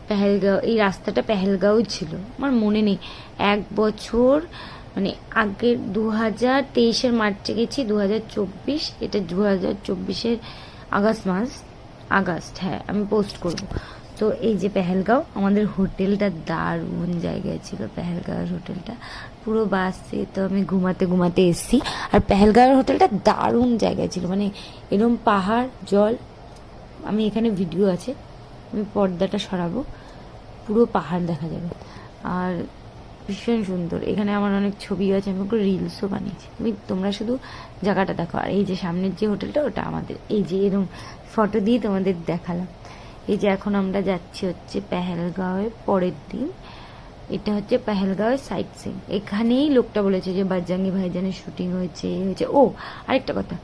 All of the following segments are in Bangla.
পেহেলগাঁও, এই রাস্তাটা পেহেলগাঁও ছিল, আমার মনে নেই। 1 বছর মানে আগের 2023-এর মার্চে গেছি, 2024, এটা 2024-এর আগস্ট মাস, আগস্ট, হ্যাঁ আমি পোস্ট করব। তো এই যে পেহেলগাঁও, আমাদের হোটেলটা দারুণ জায়গায় ছিল। পেহেলগাঁওয়ের হোটেলটা পুরো বাসে তো আমি ঘুমাতে ঘুমাতে এসেছি। আর পেহেলগাঁওয়ের হোটেলটা দারুণ জায়গায় ছিল, মানে এরকম পাহাড়, জল। আমি এখানে ভিডিও আছে, আমি পর্দাটা সরাবো, পুরো পাহাড় দেখা যাবে। আর ভীষণ সুন্দর, এখানে আমার অনেক ছবি আছে, আমি ওগুলো রিলসও বানিয়েছি। তোমরা শুধু জায়গাটা দেখো। আর এই যে সামনের যে হোটেলটা, ওটা আমাদের। এই যে এরকম ফটো দিয়ে তোমাদের দেখালাম। এই যে এখন আমরা যাচ্ছি হচ্ছে পেহেলগাঁওয়ে পরের দিন। এটা হচ্ছে পেহেলগাঁওয়ের সাইট সিন। এখানেই লোকটা বলেছে যে বাজরাঙ্গি ভাইজানের শুটিং হয়েছে। ও আরেকটা কথা,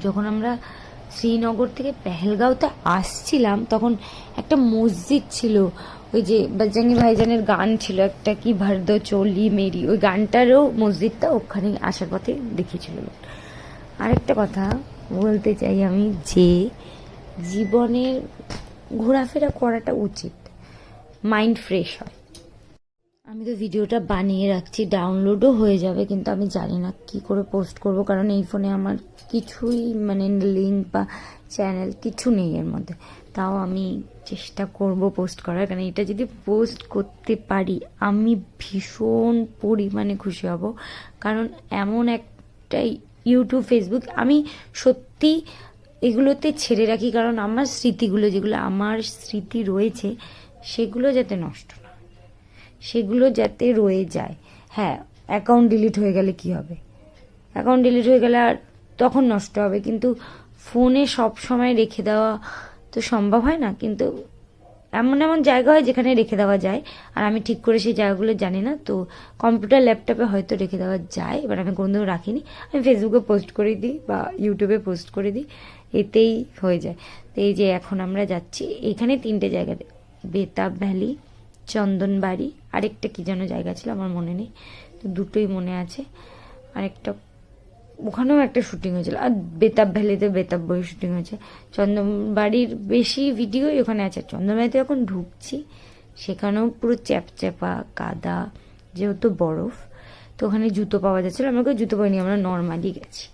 যখন আমরা শ্রীনগর থেকে পেহেলগাঁওতে আসছিলাম তখন একটা মসজিদ ছিল, ওই যে বজরঙ্গি ভাইজানের গান ছিল একটা, কি ভরদ চোলি মেরি, ওই গানটারও মসজিদটা ওখানে আসার পথে দেখিয়েছিল। আরেকটা কথা বলতে চাই আমি, যে জীবনের ঘোরাফেরা করাটা উচিত, মাইন্ড ফ্রেশ হয়। আমি তো ভিডিওটা বানিয়ে রাখছি, ডাউনলোডও হয়ে যাবে, কিন্তু আমি জানি না কি করে পোস্ট করব, কারণ এই ফোনে আমার কিছুই মানে লিঙ্ক বা চ্যানেল কিছু নেই এর মধ্যে। তাও আমি চেষ্টা করব পোস্ট করার, কারণ এটা যদি পোস্ট করতে পারি আমি ভীষণ পরিমাণে খুশি হব। কারণ এমন একটা ইউটিউব, ফেসবুক আমি সত্যি এগুলোতে ছেড়ে রাখি, কারণ আমার স্মৃতিগুলো, যেগুলো আমার স্মৃতি রয়েছে সেগুলো যাতে নষ্ট না, সেগুলো যাতে রয়ে যায়। হ্যাঁ, অ্যাকাউন্ট ডিলিট হয়ে গেলে কি হবে, অ্যাকাউন্ট ডিলিট হয়ে গেলে আর তখন নষ্ট হবে, কিন্তু ফোনে সব সময় রেখে দেওয়া তো সম্ভব হয় না। কিন্তু এমন এমন জায়গা হয় যেখানে রেখে দেওয়া যায়, আর আমি ঠিক করে সেই জায়গাগুলো জানি না। তো কম্পিউটার, ল্যাপটপে হয়তো রেখে দেওয়া যায়, এবার আমি কোনোদিনও রাখিনি। আমি ফেসবুকে পোস্ট করে দিই বা ইউটিউবে পোস্ট করে দিই, এতেই হয়ে যায়। তো এই যে এখন আমরা যাচ্ছি, এখানে 3টে জায়গা, বেতাব ভ্যালি, চন্দনবাড়ি, আরেকটা কি যেন জায়গা ছিল আমার মনে নেই, তো দুটোই মনে আছে। আরেকটা ওখানেও একটা শুটিং হয়েছিল, আর বেতাব ভ্যালিতে বেতাব বই শুটিং হয়েছে। চন্দনবাড়ির বেশি ভিডিওই ওখানে আছে। চন্দনবাড়িতে যখন ঢুকছি সেখানেও পুরো চ্যাপচ্যাপা কাদা, যেহেতু বরফ, তো ওখানে জুতো পাওয়া যাচ্ছিল। আমাকে জুতো পাইনি, আমরা নর্মালি গেছি।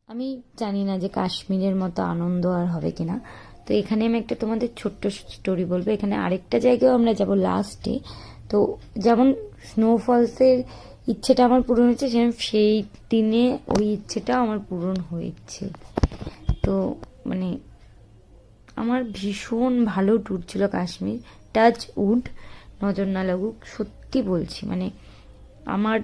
আমি জানি না যে কাশ্মীরের মতো আনন্দ আর হবে কিনা। তো এখানে আমি একটা তোমাদের ছোট্ট স্টোরি বলবো। এখানে আরেকটা জায়গাও আমরা যাব লাস্টে। তো যেমন স্নোফলসের ইচ্ছেটা আমার পূরণ হয়েছে, সেই দিনে ওই ইচ্ছেটা আমার পূরণ হয়েছে। তো মানে আমার ভীষণ ভালো ট্যুর ছিল কাশ্মীর। টাচ উড, নজর না লাগুক, সত্যি বলছি। মানে আমার